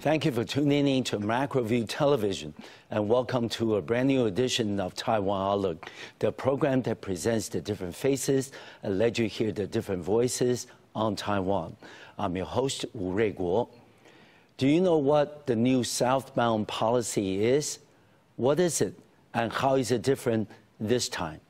Thank you for tuning in to MacroView Television, and welcome to a brand new edition of Taiwan Outlook, the program that presents the different faces and let you hear the different voices on Taiwan. I'm your host, Wu Ruiguo. Do you know what the new Southbound Policy is? What is it, and how is it different this time?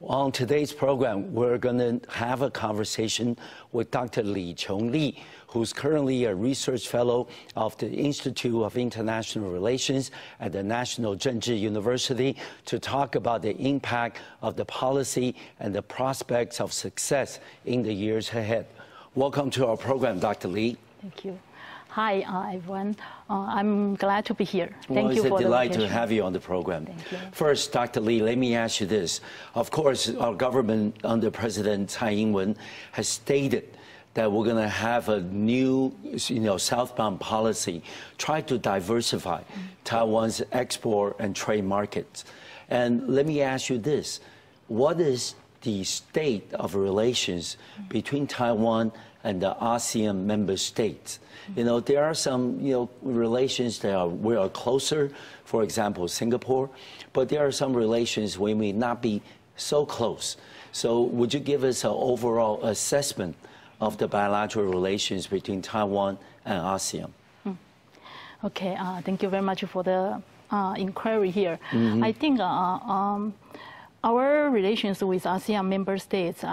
On today's program, we're going to have a conversation with Dr. Lee Chyungly, who's currently a research fellow of the Institute of International Relations at the National Chengchi University, to talk about the impact of the policy and the prospects of success in the years ahead. Welcome to our program, Dr. Lee. Thank you. Hi, everyone. I'm glad to be here. Thank you for the invitation. It's a delight to have you on the program. Thank you. First, Dr. Lee, let me ask you this. Of course, our government under President Tsai Ing-wen has stated that we're going to have a new, southbound policy, try to diversify Taiwan's export and trade markets. And let me ask you this. What is the state of relations between Taiwan and the ASEAN member states? There are some, relations that we are closer, for example, Singapore, but there are some relations we may not be so close. So would you give us an overall assessment of the bilateral relations between Taiwan and ASEAN? Okay, thank you very much for the inquiry here. I think our relations with ASEAN member states,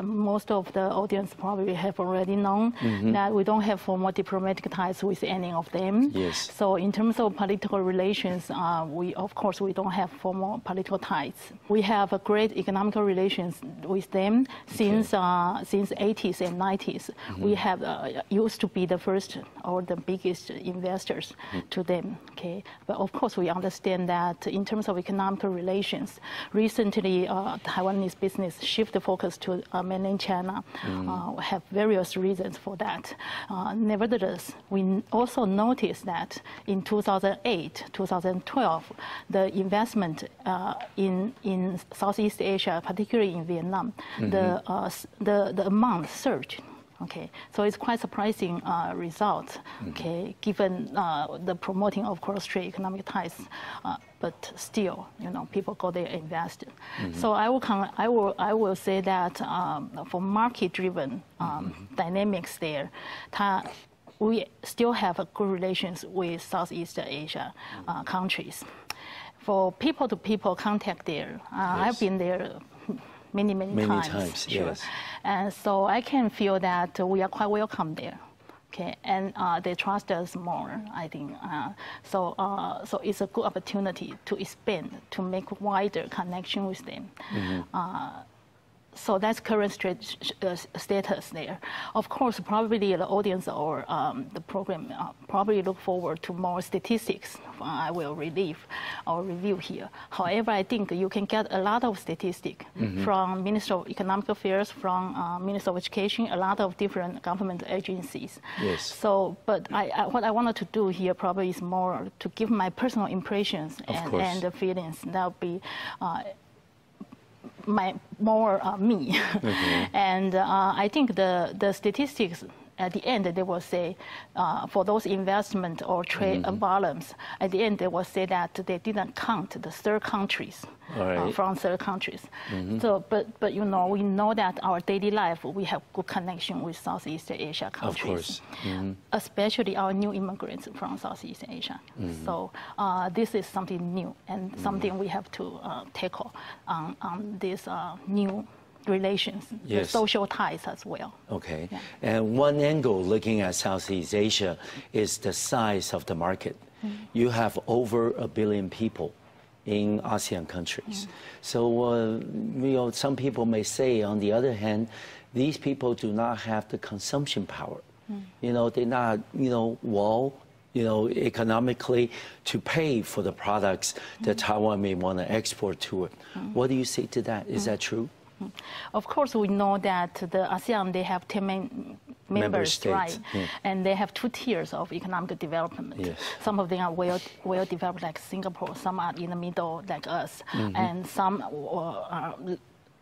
most of the audience probably have already known that we don't have formal diplomatic ties with any of them. Yes. So in terms of political relations, we don't have formal political ties. We have a great economic relations with them since 80s and 90s. We have used to be the first or the biggest investors to them. Okay, but of course we understand that in terms of economic relations, recently, Taiwanese business shift the focus to mainland China. Have various reasons for that. Nevertheless, we also noticed that in 2008, 2012, the investment in Southeast Asia, particularly in Vietnam, the amount surged. Okay, so it's quite surprising result. Okay, given the promoting of cross-strait economic ties, but still, people go there and invest. So I will say that for market-driven dynamics there, we still have a good relations with Southeast Asia countries. For people-to-people contact there, I've been there many times. Sure. Yes. And so I can feel that we are quite welcome there. Okay, and they trust us more, I think. So it's a good opportunity to expand, to make wider connection with them. So that's current status there. Of course, probably the audience or the program probably look forward to more statistics. I will review here. However, I think you can get a lot of statistics from Minister of Economic Affairs, from Minister of Education, a lot of different government agencies. Yes. So, but what I wanted to do here probably is more to give my personal impressions and the feelings. That would be me. And I think the statistics at the end, they will say, for those investment or trade volumes, at the end, they will say that they didn't count the third countries, from third countries. So, but we know that our daily life, we have good connection with Southeast Asia countries. Of course. Especially our new immigrants from Southeast Asia. So this is something new and something we have to tackle on this new relations, the social ties as well. Okay. Yeah. And one angle looking at Southeast Asia is the size of the market. You have over 1 billion people in ASEAN countries. So, some people may say, on the other hand, these people do not have the consumption power. They're not, economically to pay for the products that Taiwan may want to export to it. What do you say to that? Is that true? Of course, we know that the ASEAN, they have 10 member states, right? And they have 2 tiers of economic development. Yes. Some of them are well developed, like Singapore. Some are in the middle, like us, and some are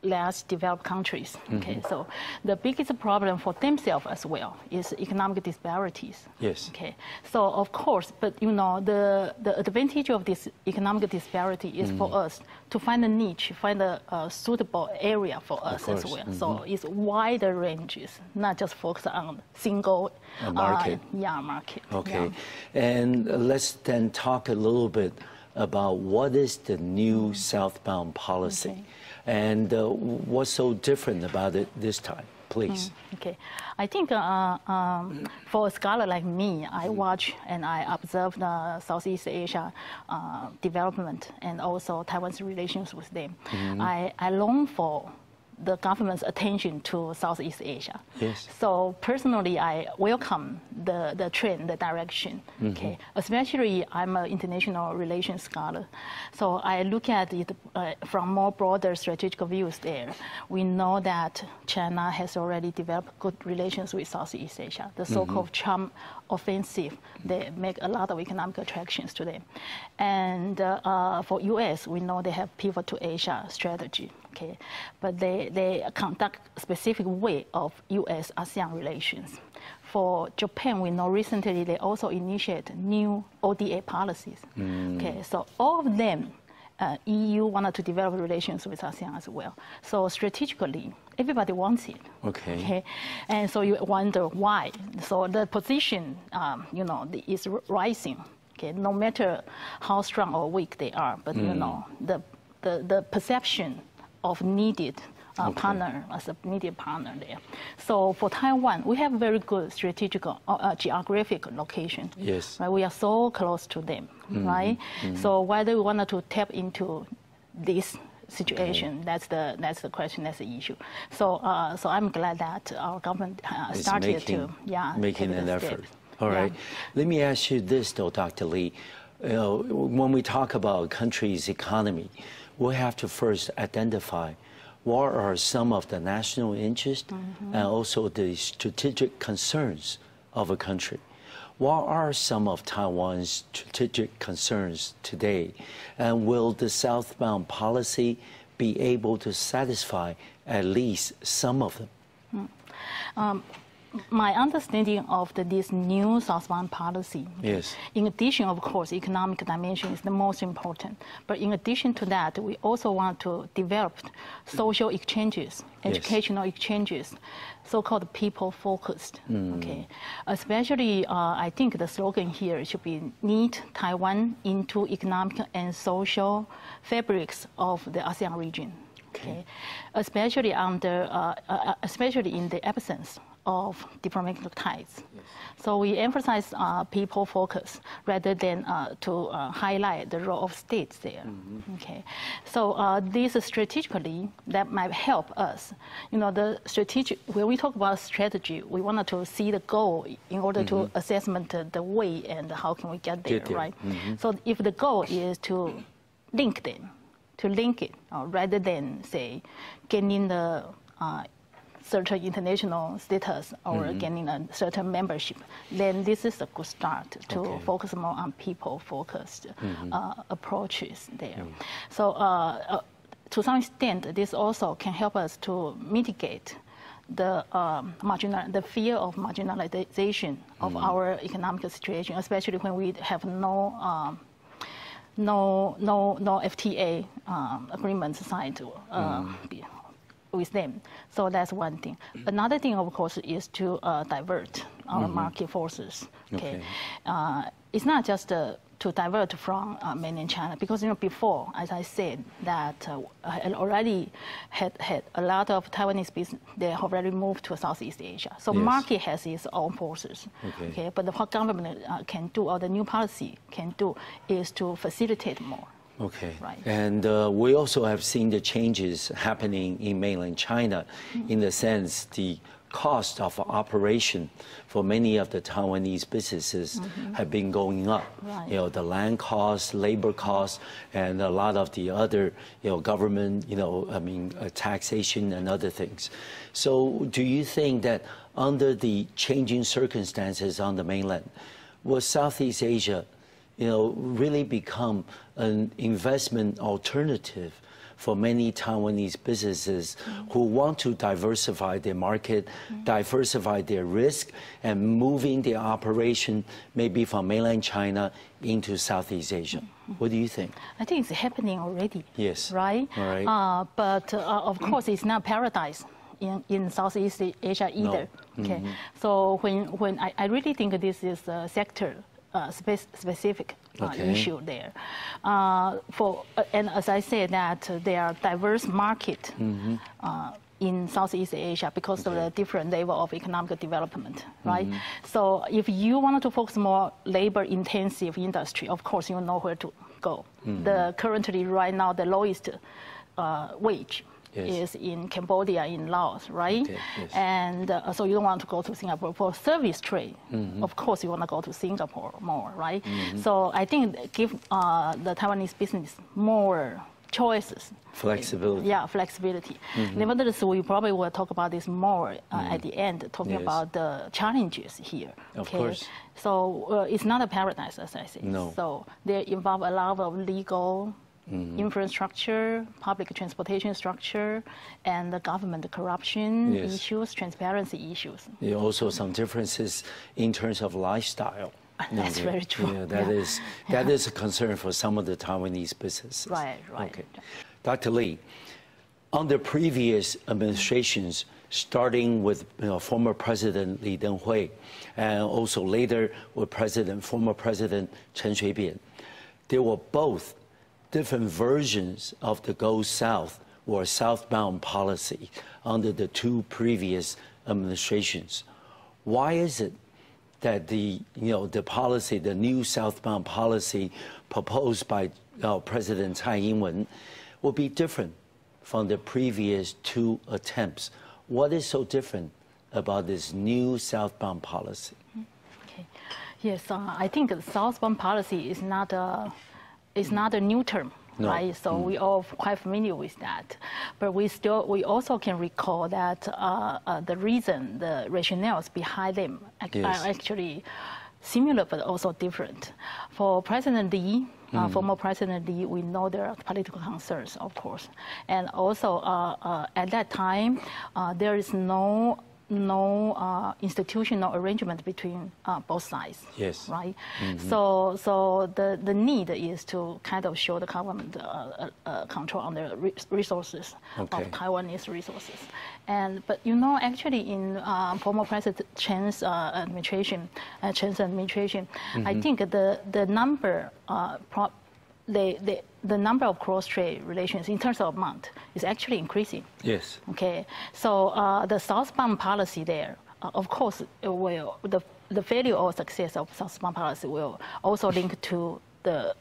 less developed countries. Okay, so the biggest problem for themselves as well is economic disparities. Yes. Okay, so of course, but you know, the advantage of this economic disparity is for us to find a niche, find a suitable area for us as well. So it's wider ranges, not just focus on single market. Market. Okay, Yeah. and let's then talk a little bit about what is the new Southbound Policy. Okay. And what's so different about it this time, please? Okay, I think for a scholar like me, I watch and I observe the Southeast Asia development and also Taiwan's relations with them. I long for the government's attention to Southeast Asia. Yes. So personally, I welcome the trend, the direction. Okay. Especially, I'm an international relations scholar, so I look at it from more broader strategic views. There, we know that China has already developed good relations with Southeast Asia. The so-called Charm Offensive, they make a lot of economic attractions to them. And for U.S., we know they have pivot to Asia strategy. Okay, but they conduct specific way of U.S.-ASEAN relations. For Japan, we know recently they also initiate new ODA policies. Okay, so all of them, EU wanted to develop relations with ASEAN as well. So strategically, everybody wants it. Okay. And so you wonder why. So the position, you know, is rising. Okay, no matter how strong or weak they are, but you know, the perception of needed partner as a needed partner there. So for Taiwan, we have very good strategic geographic location. Yes. Right? We are so close to them, right? So whether we wanted to tap into this situation, that's the question, that's the issue. So so I'm glad that our government started to making an effort. All right. Let me ask you this though, Dr. Lee. You know, when we talk about a country's economy, we have to first identify what are some of the national interests and also the strategic concerns of a country. What are some of Taiwan's strategic concerns today? And will the Southbound Policy be able to satisfy at least some of them? My understanding of this new Southbound Policy, in addition, of course, economic dimension is the most important. But in addition to that, we also want to develop social exchanges, educational exchanges, so-called people-focused. Okay, especially I think the slogan here should be "Knit Taiwan into economic and social fabrics of the ASEAN region." Okay, especially especially in the absence of diplomatic ties. So we emphasize people focus rather than to highlight the role of states there. Okay, so this strategically that might help us. You know, the strategic, when we talk about strategy, we wanted to see the goal in order to assessment the way and how can we get there, right? So if the goal is to link them, to link it, rather than say gaining the certain international status or gaining a certain membership, then this is a good start to focus more on people-focused approaches there. So to some extent, this also can help us to mitigate the fear of marginalization of our economic situation, especially when we have no FTA agreements signed with them. So that's one thing. Another thing, of course, is to divert our market forces. Okay, it's not just to divert from mainland China, because you know before, as I said, that already had a lot of Taiwanese business. They have already moved to Southeast Asia. So market has its own forces. Okay, but what government can do, or the new policy can do, is to facilitate more. Okay. Right. And we also have seen the changes happening in mainland China, in the sense the cost of operation for many of the Taiwanese businesses have been going up. Right. You know, the land costs, labor costs, and a lot of the other, you know, government, you know, I mean, taxation and other things. So do you think that under the changing circumstances on the mainland, will Southeast Asia, you know, really become an investment alternative for many Taiwanese businesses who want to diversify their market, diversify their risk, and moving their operation maybe from mainland China into Southeast Asia. What do you think? I think it's happening already. Yes. Right? All right. But of course, it's not paradise in Southeast Asia either. No. Okay. So when I really think this is a sector specific issue there. And as I said, that there are diverse market in Southeast Asia because of the different level of economic development, right? So if you want to focus more labor-intensive industry, of course you know where to go. Currently, right now, the lowest wage is in Cambodia, in Laos, right? Okay, yes. And so you don't want to go to Singapore. For service trade, of course you want to go to Singapore more, right? So I think give the Taiwanese business more choices. Flexibility. Yeah, flexibility. Nevertheless, we probably will talk about this more at the end, talking about the challenges here. Of course. So it's not a paradise, as I say. No. So they involve a lot of legal infrastructure, public transportation structure, and the government corruption issues, transparency issues. There are also some differences in terms of lifestyle. That's very true. Yeah, that is a concern for some of the Taiwanese businesses. Right. Okay. Dr. Lee, under previous administrations, starting with former President李登辉, and also later with former President Chen水扁, there were both different versions of the Go South or Southbound Policy under the two previous administrations. Why is it that the policy, the new Southbound Policy proposed by President Tsai Ing-wen, will be different from the previous two attempts? What is so different about this new Southbound Policy? Okay. Yes, I think the Southbound Policy is not a new term. No. Right, so we all quite familiar with that, but we also can recall that the reason, the rationales behind them are actually similar but also different. For President Lee, former President Lee, we know there are political concerns, of course, and also at that time there is no institutional arrangement between both sides. Yes. Right. So the need is to kind of show the government control on the resources of Taiwanese resources. But actually in former President Chen's administration, I think the number the number of cross-trade relations in terms of amount is actually increasing. Yes. Okay. So the Southbound Policy there, of course, will the failure or success of Southbound Policy will also link to the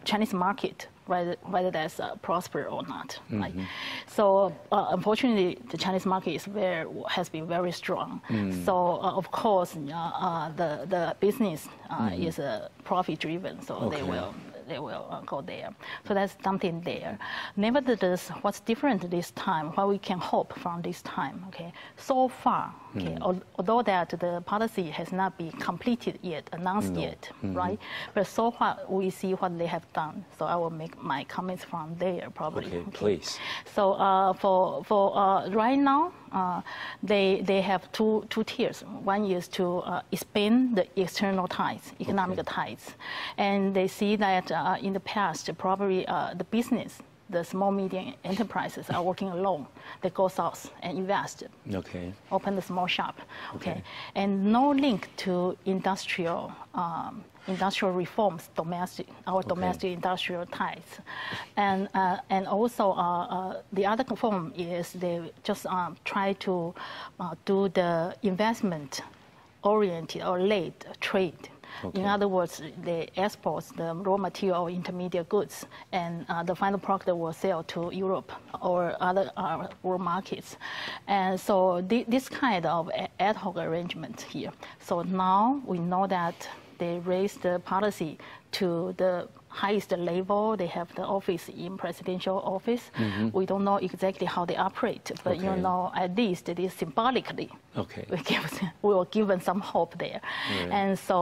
Chinese market, whether that's prosper or not. Right. So unfortunately, the Chinese market has been very strong. So of course, the business is profit driven. So they will go there. So that's something there. Nevertheless, what's different this time, what we can hope from this time, so far, although that the policy has not been completed yet, announced yet, right? But so far, we see what they have done. So I will make my comments from there, probably. Okay, please. So for right now, they have two tiers. One is to expand the external ties, economic ties, and they see that in the past, probably the business, the small medium enterprises are working alone. They go south and invest. Open the small shop. And no link to industrial reforms, domestic industrial ties, and also the other form is they just try to do the investment oriented or led trade. In other words, they export the raw material or intermediate goods, and the final product will sell to Europe or other world markets. And so this kind of ad hoc arrangement here. So now we know that they raised the policy to the highest level. They have the office in presidential office. We don't know exactly how they operate, but you know, at least it is symbolically. Okay. We were given some hope there, and so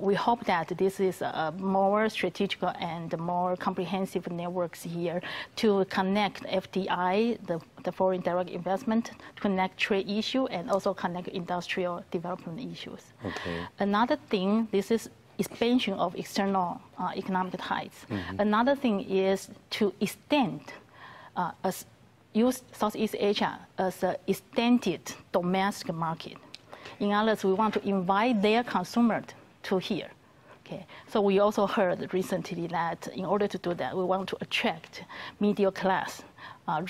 we hope that this is a more strategic and more comprehensive networks here to connect FDI, the foreign direct investment, connect trade issue, and also connect industrial development issues. Okay. Another thing, this is expansion of external economic ties. Another thing is to extend use Southeast Asia as an extended domestic market. In other words, we want to invite their consumers to here. Okay. So we also heard recently that in order to do that, we want to attract middle class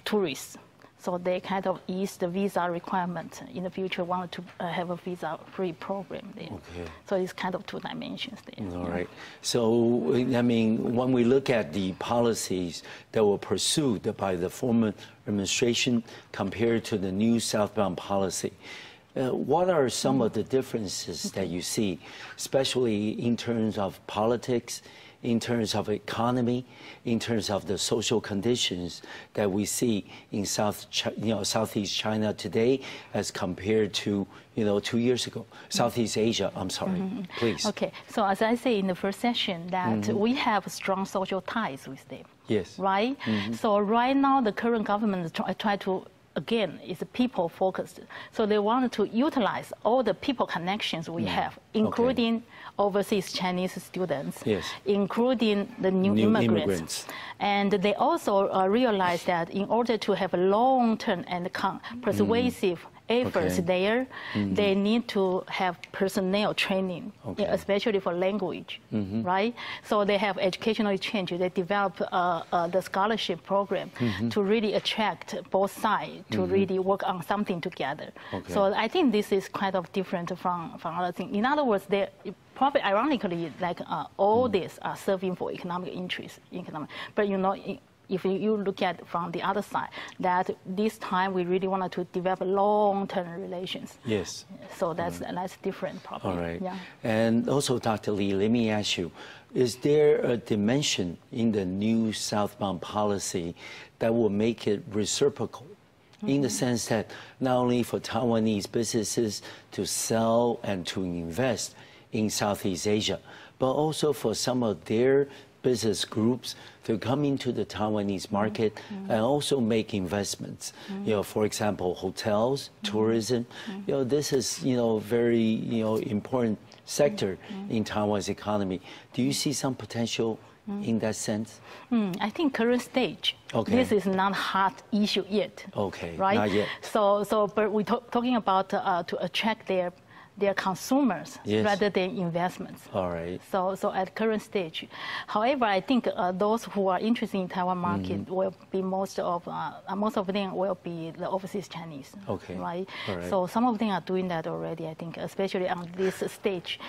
tourists. So they kind of ease the visa requirement. In the future, want to have a visa-free program there. Okay. So it's kind of two dimensions there. All right. So, I mean, when we look at the policies that were pursued by the former administration compared to the new Southbound Policy, what are some of the differences that you see, especially in terms of politics, in terms of economy, in terms of the social conditions that we see in Southeast China today as compared to 2 years ago? Southeast Asia, I'm sorry, please. Okay, so as I say in the first session that we have strong social ties with them. Yes. Right? So right now the current government try to, again, is people focused. So they want to utilize all the people connections we have, including overseas Chinese students, including the new immigrants. And they also realize that in order to have a long-term and persuasive efforts there, they need to have personnel training, especially for language, right? So they have educational exchange. They develop the scholarship program to really attract both sides to really work on something together. So I think this is kind of different from other things. In other words, they probably ironically, like all this are serving for economic interests, but if you look at from the other side, that this time we really wanted to develop long-term relations. Yes. So that's different probably. All right. Yeah. And also, Dr. Lee, let me ask you, is there a dimension in the new Southbound Policy that will make it reciprocal? In the sense that not only for Taiwanese businesses to sell and to invest in Southeast Asia, but also for some of their business groups to come into the Taiwanese market and also make investments. For example, hotels, tourism. This is very important sector in Taiwan's economy. Do you see some potential in that sense? I think current stage. This is not hot issue yet. Okay. Right. Not yet. So but we're talking about to attract their consumers rather than investments. All right. So at current stage, however, I think those who are interested in Taiwan market will be most of them will be the overseas Chinese. Okay. Right. All right. So some of them are doing that already. I think, especially on this stage,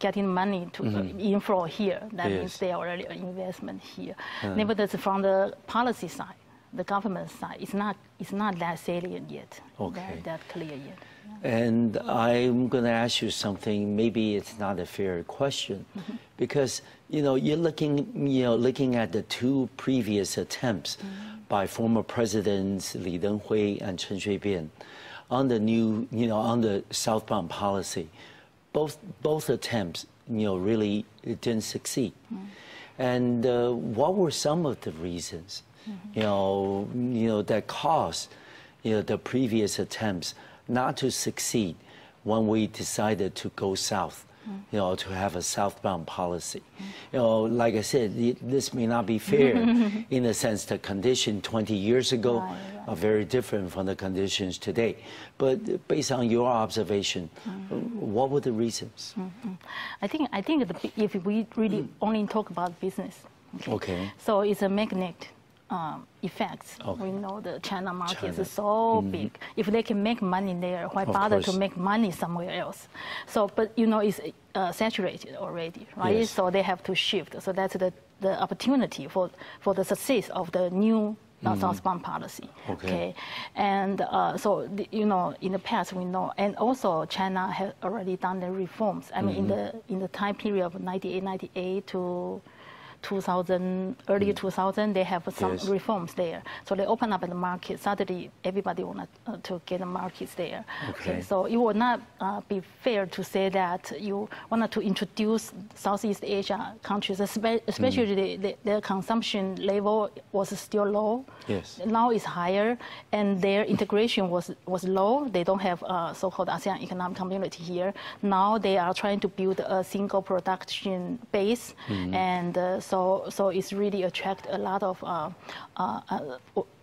getting money to inflow here. That means they are already an investment here. Nevertheless, from the policy side, the government side, it's not that salient yet. Okay. That clear yet. And I'm going to ask you something. Maybe it's not a fair question, because you're looking at the two previous attempts by former presidents李登辉and Chen Shui-bian on the new, on the Southbound Policy. Both attempts, really didn't succeed. And what were some of the reasons, that caused, the previous attempts not to succeed when we decided to go south, to have a Southbound Policy? Like I said, this may not be fair in the sense the condition 20 years ago are very different from the conditions today. But based on your observation, what were the reasons? I think if we really only talk about business, so it's a magnet effects. We know the China market is so big. If they can make money there, why bother to make money somewhere else? So, but it's saturated already, right? Yes. So they have to shift. So that's the opportunity for the success of the new Southbound Policy. Okay. And so, you know, in the past we know, and also China has already done the reforms. I mean, in the time period of 98 to 2000, early 2000, they have some reforms there. So they open up the market. Suddenly, everybody wanted to get the markets there. Okay. So it would not be fair to say that you wanted to introduce Southeast Asia countries, especially their consumption level was still low. Yes. Now it's higher, and their integration was low. They don't have so-called ASEAN Economic Community here. Now they are trying to build a single production base, and so it's really attract a lot of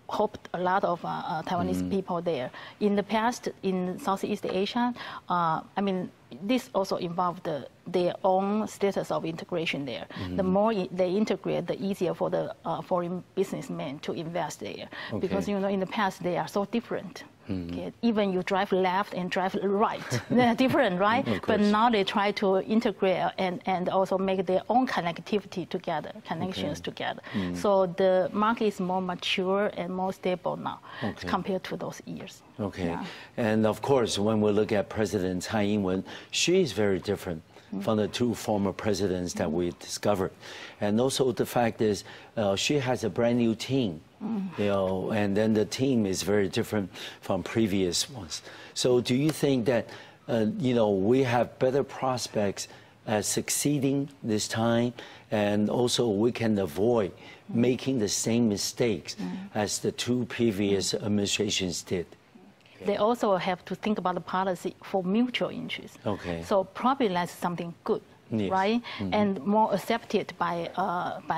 Taiwanese people there. In the past, in Southeast Asia, I mean, this also involved their own status of integration there. The more they integrate, the easier for the foreign businessmen to invest there. Because, you know, in the past, they are so different. Okay. Even you drive left and drive right, they're different, right? But now they try to integrate and also make their own connectivity together, connections together. So the market is more mature and more stable now compared to those years. Okay. Yeah. And of course, when we look at President Tsai Ing-wen, she is very different from the two former presidents that we discovered. And also the fact is she has a brand new team. You know, and then the team is very different from previous ones. So do you think that, you know, we have better prospects at succeeding this time, and also we can avoid making the same mistakes as the two previous administrations did? They also have to think about the policy for mutual interest. Okay. So probably that's something good. Yes. Right, and more accepted by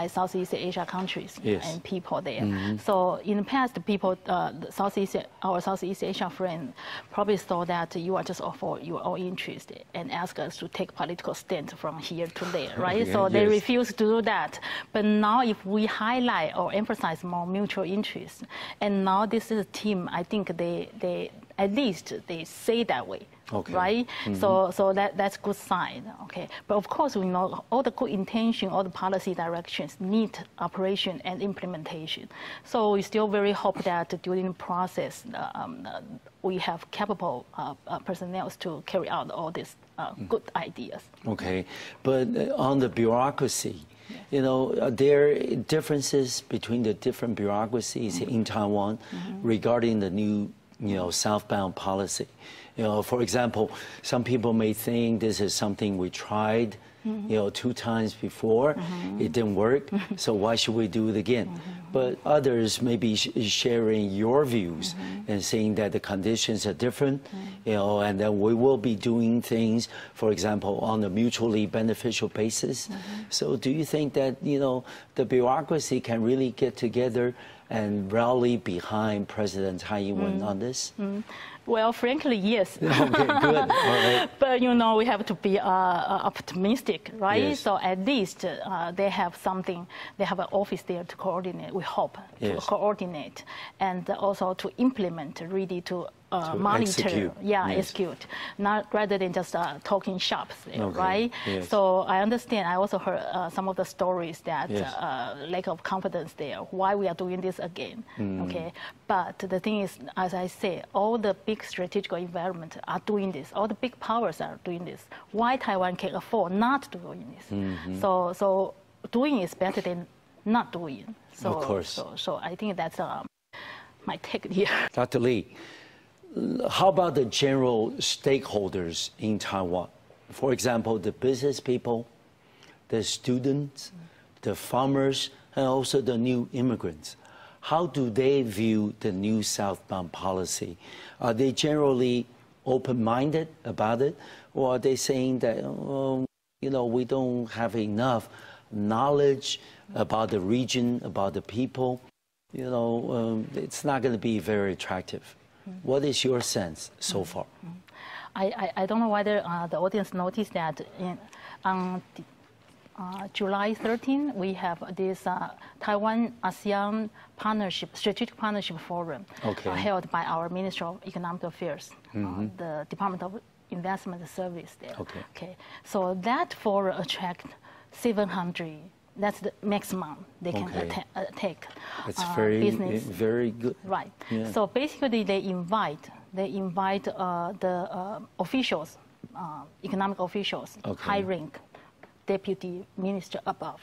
Southeast Asia countries and people there. So in the past, people, our Southeast Asia friends probably thought that you are just for your own interest and ask us to take political stand from here to there, right? So they refuse to do that. But now, if we highlight or emphasize more mutual interest, and now this is a team, I think they at least they say that way. Right? So that's good sign. Okay. But of course, we know all the good intention, all the policy directions need operation and implementation. So we still very hope that during the process, we have capable personnel to carry out all these good ideas. Okay. But on the bureaucracy, you know, there are differences between the different bureaucracies in Taiwan regarding the new, you know, southbound policy. You know, for example, some people may think this is something we tried, you know, 2 times before. It didn't work, so why should we do it again? But others may be sharing your views and saying that the conditions are different, you know, and that we will be doing things, for example, on a mutually beneficial basis. So do you think that, you know, the bureaucracy can really get together and rally behind President Tsai Ing-wen on this? Well, frankly, yes. Okay, good. All right. But, you know, we have to be optimistic, right? Yes. So at least they have something, they have an office there to coordinate, we hope, to coordinate, and also to implement, really to monitor, execute, not rather than just talking shops, right? Yes. So I understand. I also heard some of the stories that lack of confidence there. Why we are doing this again? Okay, but the thing is, as I say, all the big strategic environment are doing this. All the big powers are doing this. Why Taiwan can afford not doing this? So doing is better than not doing. So, of course. So I think that's my take here. Dr. Lee, how about the general stakeholders in Taiwan? For example, the business people, the students, the farmers, and also the new immigrants. How do they view the new southbound policy? Are they generally open-minded about it? Or are they saying that, you know, we don't have enough knowledge about the region, about the people? You know, it's not going to be very attractive. What is your sense so far? I don't know whether the audience noticed that on July 13, we have this Taiwan ASEAN Partnership, Strategic Partnership Forum held by our Ministry of Economic Affairs, the Department of Investment Service there. Okay. So that forum attracted 700 That's the maximum they can take. That's business. very good. Right. Yeah. So basically, they invite the officials, economic officials, high rank, deputy minister above,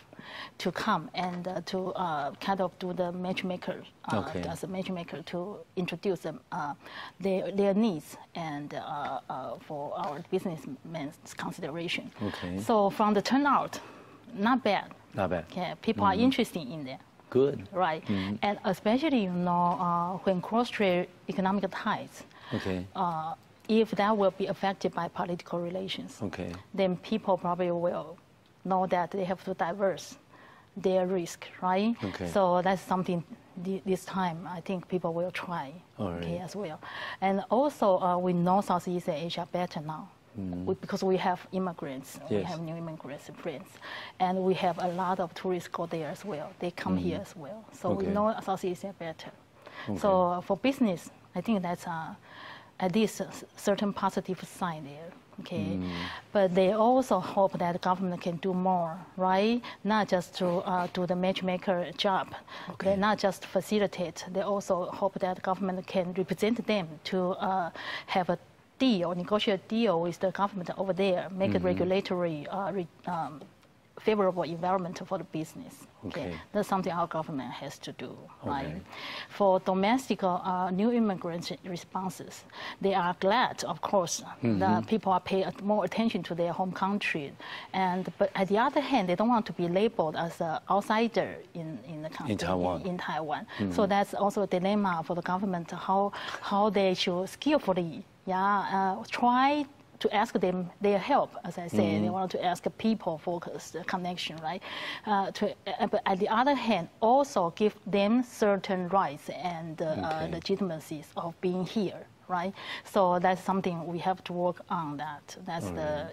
to come and to kind of do the matchmaker, as a matchmaker to introduce them their needs and for our businessmen's consideration. Okay. So from the turnout, not bad. Not bad. Okay, people are interested in there. Good. Right, and especially when cross-strait economic ties. If that will be affected by political relations, then people probably will know that they have to diverse their risk, right? So that's something this time I think people will try as well. And also we know Southeast Asia better now. Because we have immigrants, we have new immigrants friends, and we have a lot of tourists go there as well. They come here as well, so we know Southeast Asia better. So for business, I think that's at least a certain positive sign there. But they also hope that the government can do more, right? Not just to do the matchmaker job. They not just facilitate. They also hope that the government can represent them to have a deal, negotiate a deal with the government over there, make a regulatory favorable environment for the business. That's something our government has to do, right? For domestic new immigrant responses, they are glad, of course, that people are paying more attention to their home country, but at the other hand, they don't want to be labeled as an outsider in the country, in Taiwan. So that's also a dilemma for the government, how they should skillfully try to ask them their help, as I say. They want to ask a people-focused connection, right? But at the other hand, also give them certain rights and legitimacies of being here, right? So that's something we have to work on that. That's the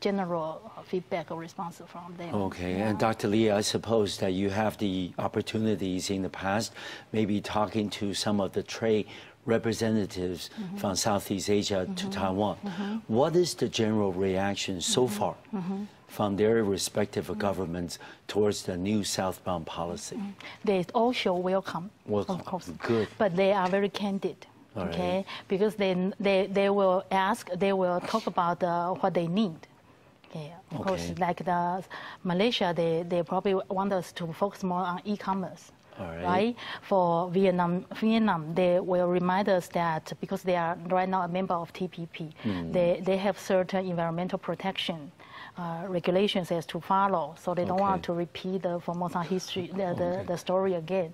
general feedback or response from them. And Dr. Lee, I suppose that you have the opportunities in the past, maybe talking to some of the trade representatives from Southeast Asia to Taiwan. What is the general reaction so far from their respective governments towards the new southbound policy? They all show welcome, of course. Good. But they are very candid. Because they will ask, they will talk about what they need. Of course, like Malaysia, they probably want us to focus more on e-commerce. Right? For Vietnam, they will remind us that because they are right now a member of TPP, they have certain environmental protection regulations as to follow, so they don't want to repeat the Formosa history, the story again.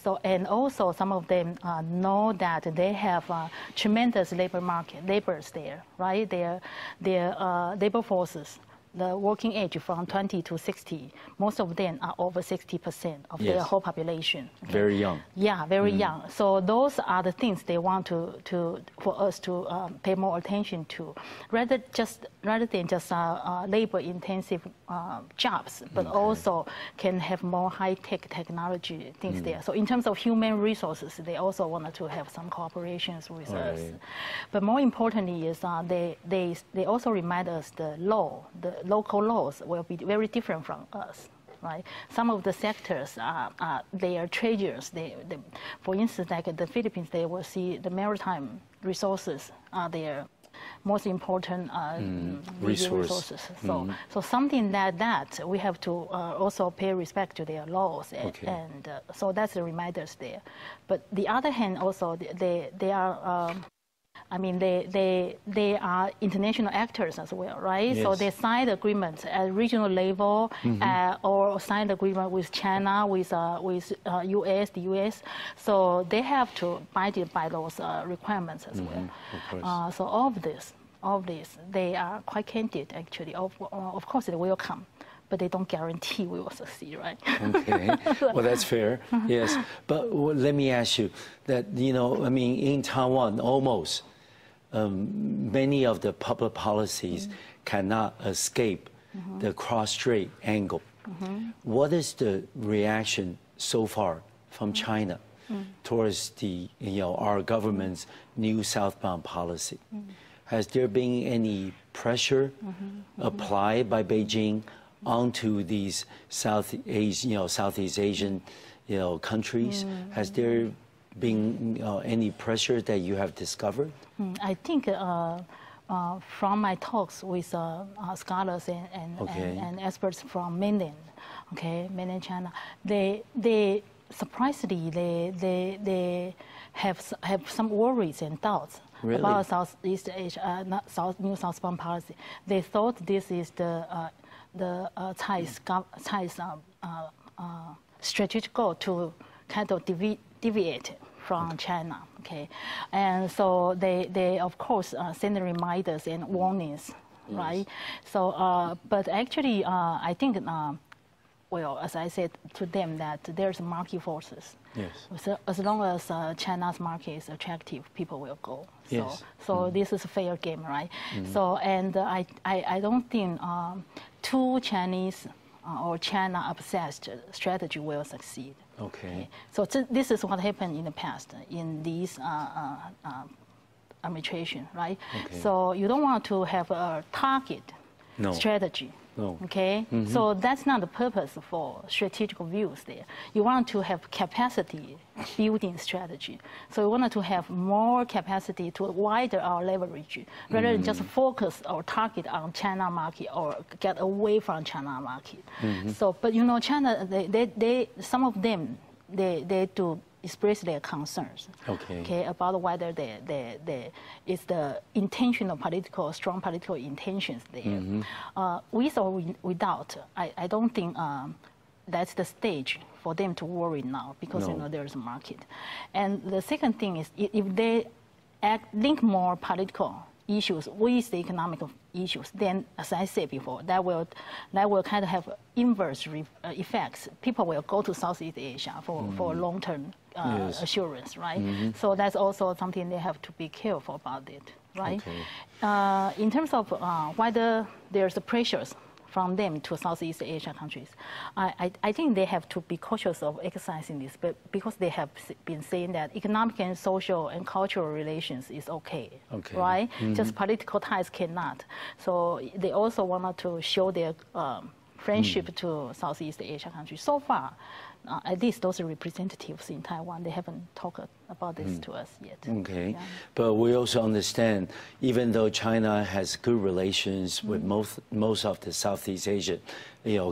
So and also some of them know that they have tremendous laborers there, right? Their labor forces. The working age from 20 to 60, most of them are over 60% of their whole population. Very young. Yeah, very young. So those are the things they want for us to pay more attention to, rather than just labor-intensive jobs, but also can have more high-tech technology things there. So in terms of human resources, they also wanted to have some cooperations with us. But more importantly is they also remind us the local laws will be very different from us, right? Some of the sectors they are treasures. For instance, like the Philippines, they will see the maritime resources are their most important resources. So something like that, we have to also pay respect to their laws, and so that's the reminders there. But the other hand, also they are. I mean, they are international actors as well, right? So they signed agreements at regional level, or signed agreement with China, with US, the US. So they have to abide by those requirements as well. So all of this, they are quite candid actually. Of course, they will come, but they don't guarantee we will succeed, right? Well, that's fair. Yes, but let me ask you that, I mean, in Taiwan, almost. Many of the public policies cannot escape the cross-strait angle. What is the reaction so far from China towards our government's new southbound policy? Has there been any pressure applied by Beijing onto these Southeast Asian, countries? Has there been any pressure that you have discovered? I think from my talks with scholars and experts from mainland China, they surprisingly they have some worries and doubts about Southeast Asia, new Southbound Policy. They thought this is the Tsai's strategic goal to kind of deviate from China, and so they of course send reminders and warnings, right? So, but actually, I think, well, as I said to them, that there's market forces. Yes. So as long as China's market is attractive, people will go. So, yes. So this is a fair game, right? So, and I don't think too Chinese or China-obsessed strategy will succeed. Okay. So this is what happened in the past in these administration, right? Okay. So you don't want to have a target strategy. No. Okay, so that's not the purpose for strategic views there. You want to have capacity building strategy. So we wanted to have more capacity to widen our leverage rather than just focus or target on China market or get away from China market. So, but China, they some of them, they do express their concerns. Okay, about whether it's the intentional strong political intentions there. With or without, I don't think that's the stage for them to worry now because there's a market. And the second thing is if they link more political issues with the economic issues, then, as I said before, that will kind of have inverse effects. People will go to Southeast Asia for long-term assurance, right? So that's also something they have to be careful about it, right? Okay. In terms of whether there's pressures from them to Southeast Asia countries, I think they have to be cautious of exercising this, but because they have been saying that economic and social and cultural relations is okay. Right? Just political ties cannot. So they also wanted to show their friendship to Southeast Asia countries. So far, at least those representatives in Taiwan, they haven't talked about this to us yet. Okay, yeah. But we also understand, even though China has good relations with most of the Southeast Asian,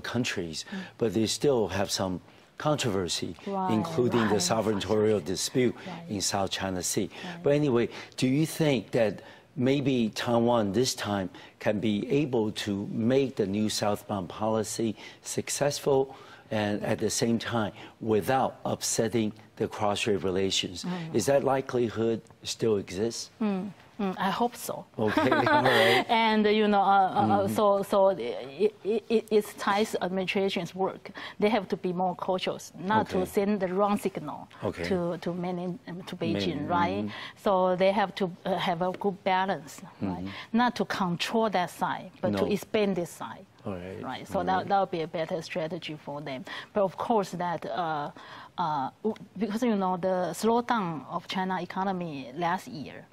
countries, but they still have some controversy, including the sovereigntorial dispute in South China Sea. But anyway, do you think that maybe Taiwan this time can be able to make the new Southbound Policy successful and at the same time without upsetting the cross-strait relations? Is that likelihood still exists? I hope so. Okay, all right. And so it's Tsai's administration's work. They have to be more cautious, not to send the wrong signal to Beijing, right? So they have to have a good balance, right? Not to control that side, but to expand this side. Right. So that would be a better strategy for them. But of course, that because the slowdown of China economy last year,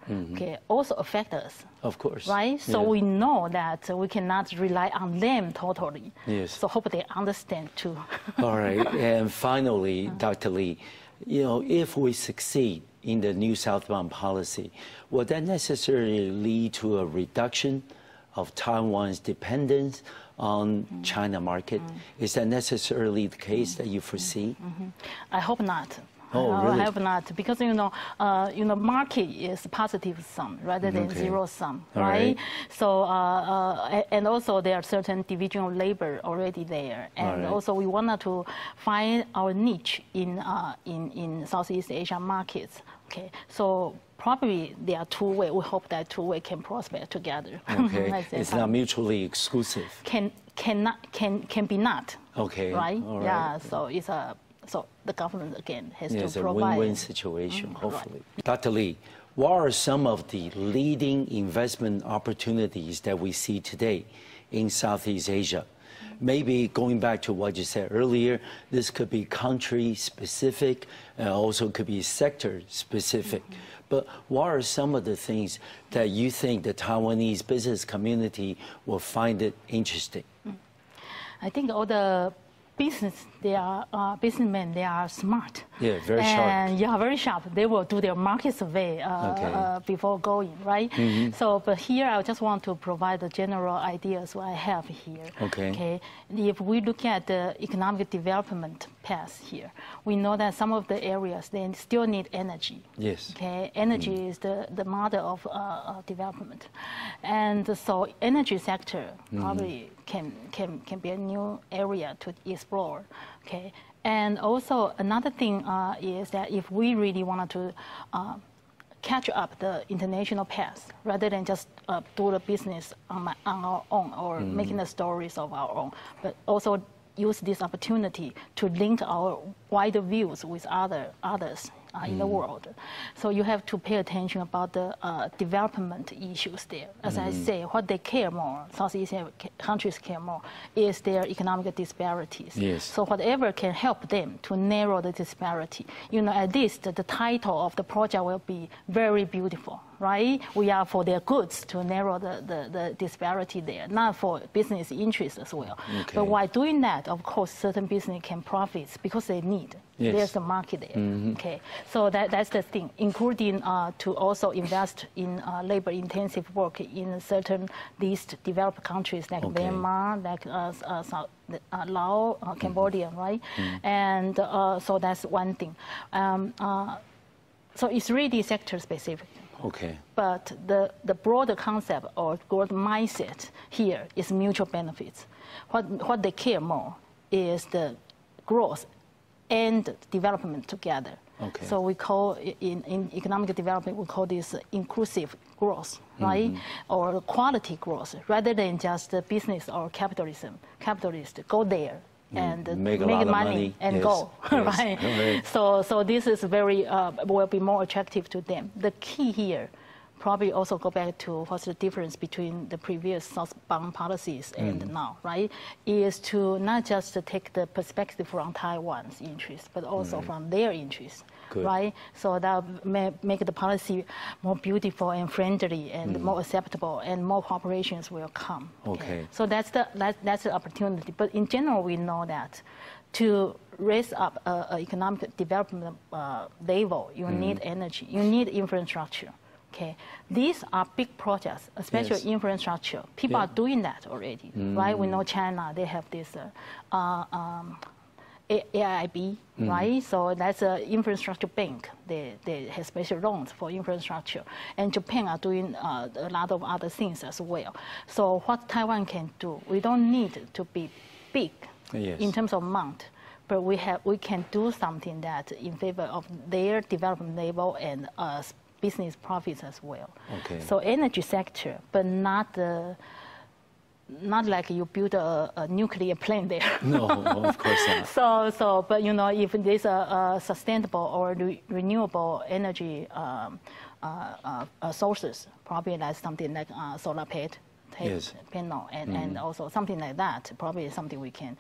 also affect us. Of course. Right. So we know that we cannot rely on them totally. Yes. So hope they understand too. All right. And finally, Dr. Lee, if we succeed in the new Southbound Policy, will that necessarily lead to a reduction of Taiwan's dependence on China market? Is that necessarily the case that you foresee? I hope not. Oh, really? I hope not, because market is positive sum rather than zero sum, right? So and also there are certain division of labor already there, and also we wanted to find our niche in Southeast Asian markets. Okay, so probably there are two ways. We hope that two ways can prosper together. Okay, it's not mutually exclusive. Can be not. Okay, right? All right. Yeah. So it's so the government again has to provide. It's a win-win situation, hopefully. Dr. Lee, what are some of the leading investment opportunities that we see today in Southeast Asia? Maybe going back to what you said earlier, this could be country-specific, and also could be sector-specific. But what are some of the things that you think the Taiwanese business community will find it interesting? I think all the businessmen, they are smart. Yeah, very sharp. And yeah, very sharp. They will do their market survey before going, right? So, but here I just want to provide the general ideas what I have here. Okay. If we look at the economic development path here, we know that some of the areas, they still need energy. Yes. Okay, energy is the mother of development. And so energy sector probably can be a new area to explore, okay? And also another thing is that if we really wanted to catch up the international path, rather than just do the business on our own or making the stories of our own, but also use this opportunity to link our wider views with others in the world. So you have to pay attention about the development issues there. As I say, what they care more, Southeast Asian countries care more, is their economic disparities. Yes. So whatever can help them to narrow the disparity, at least the title of the project will be very beautiful, right? We are for their goods to narrow the disparity there, not for business interests as well. But while doing that, of course, certain business can profit because they need. Yes. There's a market there. Okay, so that's the thing, including to also invest in labor-intensive work in certain least developed countries like Myanmar, like Laos, Cambodia, right? And so that's one thing. So it's really sector-specific. Okay. But the broader concept or broad mindset here is mutual benefits. What they care more is the growth and development together. Okay. So we call, in economic development, we call this inclusive growth, right? Or quality growth, rather than just business or capitalism. Capitalists go there and make money and go, right? So this is very, will be more attractive to them. The key here, probably also go back to what's the difference between the previous southbound policies and now, right? Is to not just take the perspective from Taiwan's interest, but also from their interest, right? So that may make the policy more beautiful and friendly and more acceptable, and more cooperations will come. Okay. So that's the opportunity. But in general, we know that to raise up economic development level, you need energy, you need infrastructure. Okay, these are big projects, especially infrastructure. People are doing that already, right? We know China, they have this AIB, right? So that's an infrastructure bank. They have special loans for infrastructure. And Japan are doing a lot of other things as well. So what Taiwan can do, we don't need to be big in terms of amount, but we can do something that in favor of their development level and business profits as well. Okay. So energy sector, but not like you build a nuclear plant there. No, of course not. So, but if there's a sustainable or renewable energy sources, probably that's something like solar panel, and also something like that. Probably something we can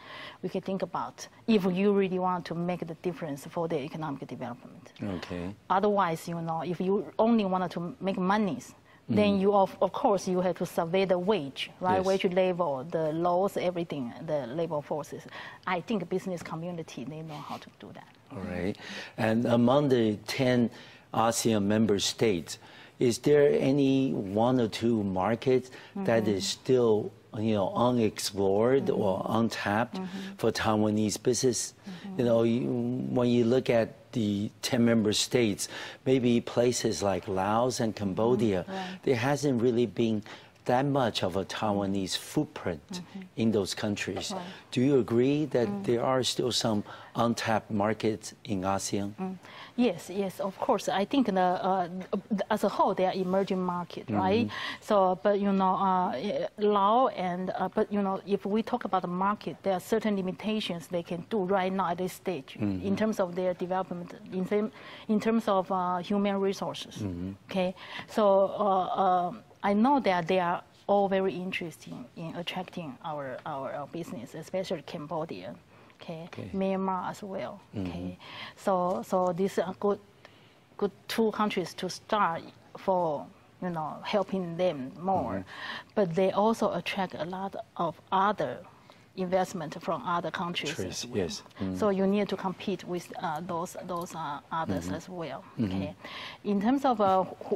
think about if you really want to make the difference for the economic development. Okay. Otherwise, if you only wanted to make monies, then you of course you have to survey the wage, right? Yes. Wage level, the laws, everything, the labor forces. I think the business community, they know how to do that. All right. And among the 10 ASEAN member states, is there any one or two markets that is still, unexplored or untapped for Taiwanese business? When you look at the 10 member states, maybe places like Laos and Cambodia, there hasn't really been that much of a Taiwanese footprint in those countries. Do you agree that there are still some untapped markets in ASEAN? Yes, of course. I think as a whole, they are emerging market, right? So, but Laos and if we talk about the market, there are certain limitations they can do right now at this stage in terms of their development, in terms of human resources. Okay, so I know that they are all very interested in attracting our business, especially Cambodia. Okay. Myanmar as well. Okay, so these are good two countries to start for helping them more, but they also attract a lot of other investment from other countries as well. Yes. So you need to compete with those others as well. Okay. In terms of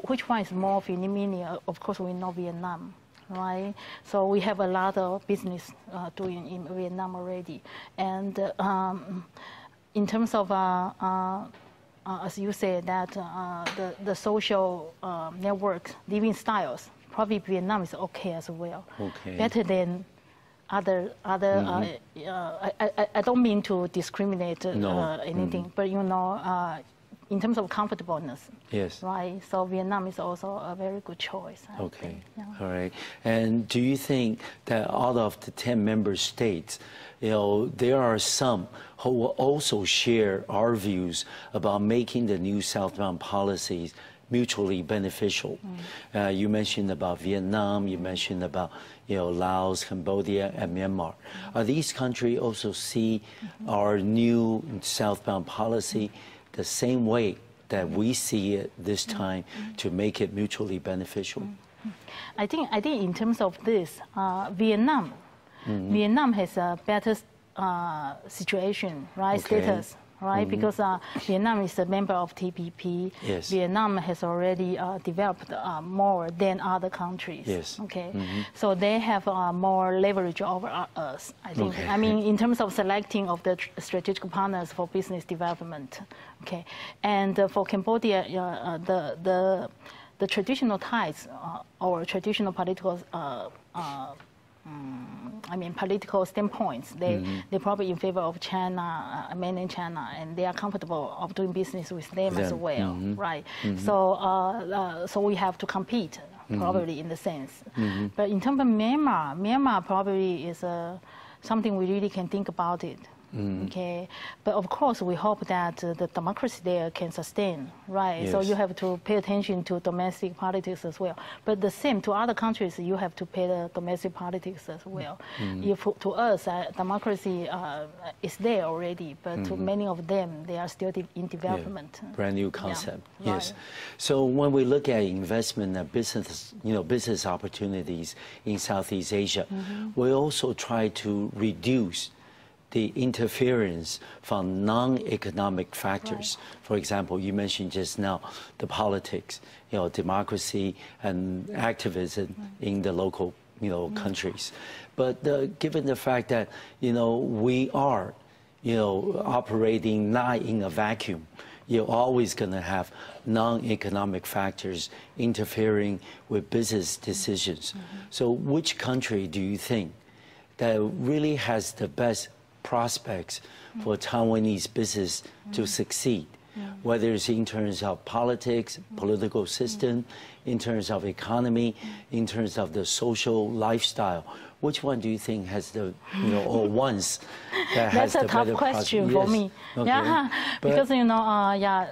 which one is more Philippine, of course we know Vietnam, right? So we have a lot of business doing in Vietnam already, and in terms of as you said, that the social network, living styles, probably Vietnam is okay as well. Okay. Better than other. I don't mean to discriminate anything, but you know, in terms of comfortableness. Yes. Right. So Vietnam is also a very good choice. I think. Yeah. All right. And do you think that out of the 10 member states, you know, there are some who will also share our views about making the new southbound policies mutually beneficial? You mentioned about Vietnam, you mentioned about, you know, Laos, Cambodia, and Myanmar. Are these countries also see our new southbound policy the same way that we see it this time to make it mutually beneficial? I think in terms of this, Vietnam has a better situation, right? Okay. Status, right? Because Vietnam is a member of TPP. Yes. Vietnam has already developed more than other countries. Yes. Okay. So they have more leverage over us, I think. Okay. I mean, in terms of selecting of the strategic partners for business development. Okay. And for Cambodia, the traditional ties or traditional political political standpoints, they're probably in favor of China, mainland China, and they are comfortable of doing business with them as well, right? So we have to compete, probably in the sense. But in terms of Myanmar probably is something we really can think about it. Okay, but of course we hope that the democracy there can sustain, right? Yes. So you have to pay attention to domestic politics as well. But the same to other countries, you have to pay the domestic politics as well. If to us, democracy is there already, but to many of them, they are still in development. Yeah. Brand new concept. Yeah. Yes. Right. So when we look at investment and business, business opportunities in Southeast Asia, we also try to reduce the interference from non-economic factors. Right. For example, you mentioned just now the politics, democracy and activism in the local, countries. But given the fact that, we are, operating not in a vacuum, you're always going to have non-economic factors interfering with business decisions. So which country do you think that really has the best prospects for Taiwanese business to succeed, whether it's in terms of politics, political system, in terms of economy, in terms of the social lifestyle? Which one do you think has the, or ones that has the better? That's a tough question for me. Okay. Yeah, because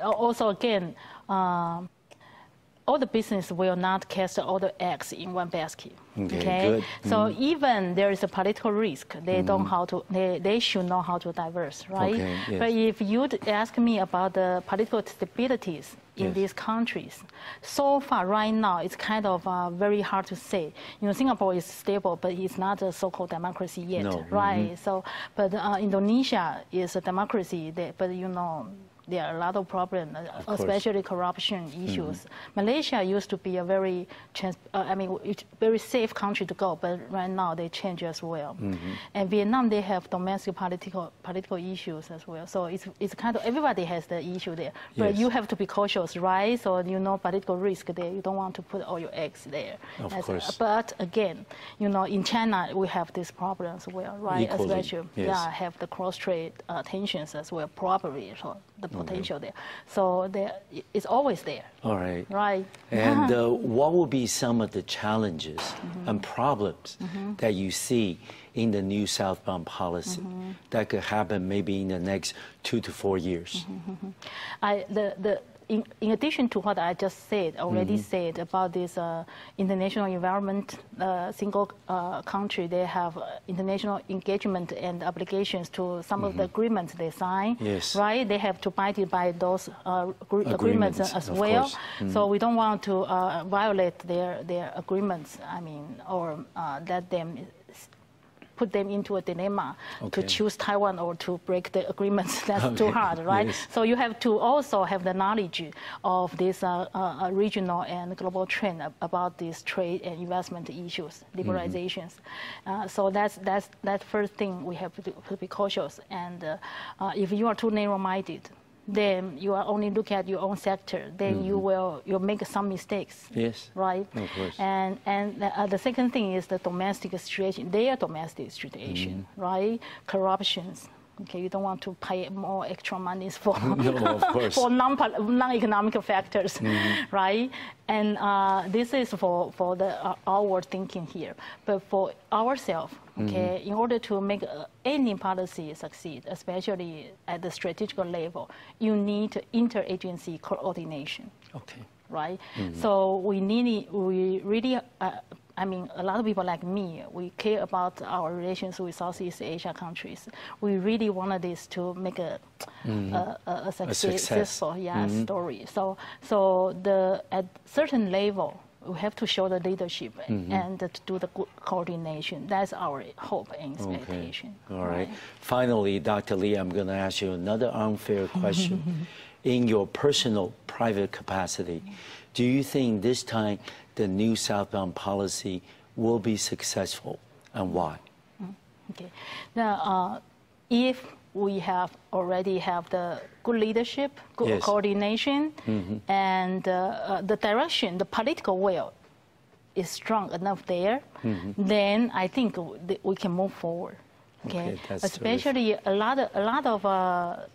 also again, all the business will not cast all the eggs in one basket. Okay. Good. So even there is a political risk, they don't how to. They should know how to diverse, right? Okay, yes. But if you'd ask me about the political stabilities in these countries, so far right now it's kind of very hard to say. Singapore is stable, but it's not a so-called democracy yet, right? So, but Indonesia is a democracy, but there are a lot of problems, especially corruption issues. Malaysia used to be a very, very safe country to go, but right now they change as well. And Vietnam, they have domestic political issues as well. So it's kind of, everybody has the issue there. But you have to be cautious, right? So political risk there. You don't want to put all your eggs there. Of course. But again, in China, we have this problem as well, right? Equally, Especially, have the cross-trade tensions as well, probably. So the potential there. So it's always there. All right. Right. And what will be some of the challenges and problems that you see in the new southbound policy that could happen maybe in the next 2 to 4 years? In addition to what I just said, already said about this international environment, single country, they have international engagement and obligations to some of the agreements they sign, right? They have to abide by those agreements as well. So we don't want to violate their agreements, or let them put them into a dilemma to choose Taiwan or to break the agreements. That's too hard, right? Yes. So you have to also have the knowledge of this regional and global trend about these trade and investment issues, liberalizations. So that's first thing we have to be cautious. And if you are too narrow-minded, then you are only looking at your own sector. Then you'll make some mistakes. Yes. Right. Of course. And the second thing is the domestic situation. Their domestic situation, right? Corruptions. Okay, you don't want to pay more extra monies for no, of course. for non-economic factors, right? And this is for our thinking here. But for ourselves, okay, in order to make any policy succeed, especially at the strategic level, you need interagency coordination. Okay. Right. So we really. I mean, a lot of people like me, we care about our relations with Southeast Asia countries. We really wanted this to make a successful story. So at certain level, we have to show the leadership and to do the good coordination. That's our hope and expectation. Okay. All right. Finally, Dr. Lee, I'm going to ask you another unfair question. In your personal, private capacity, do you think this time the new Southbound policy will be successful, and why? Okay. Now, if we already have the good leadership, good coordination, and the direction, the political will is strong enough there, then I think we can move forward. Okay, especially a lot of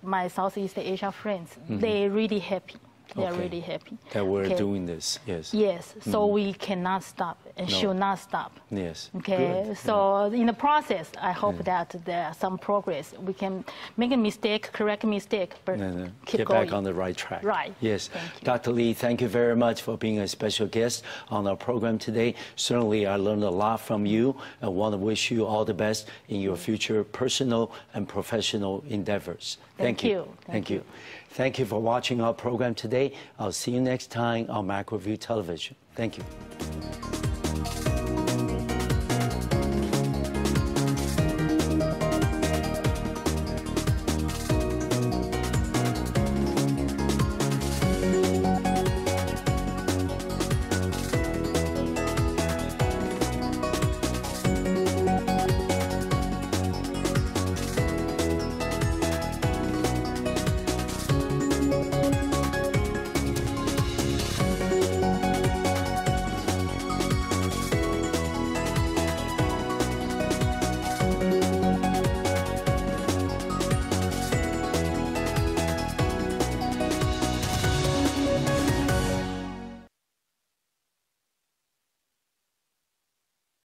my Southeast Asia friends, they're really happy. They are really happy that we're doing this. Yes. Yes. So we cannot stop and should not stop. Yes. Okay. Good. So in the process, I hope that there are some progress. We can make a mistake, correct a mistake, but keep get going. back on the right track. Right. Yes. Thank you. Dr. Lee, thank you very much for being a special guest on our program today. Certainly, I learned a lot from you. I want to wish you all the best in your future personal and professional endeavors. Thank you. Thank you. Thank you for watching our program today. I'll see you next time on MacroView Television. Thank you.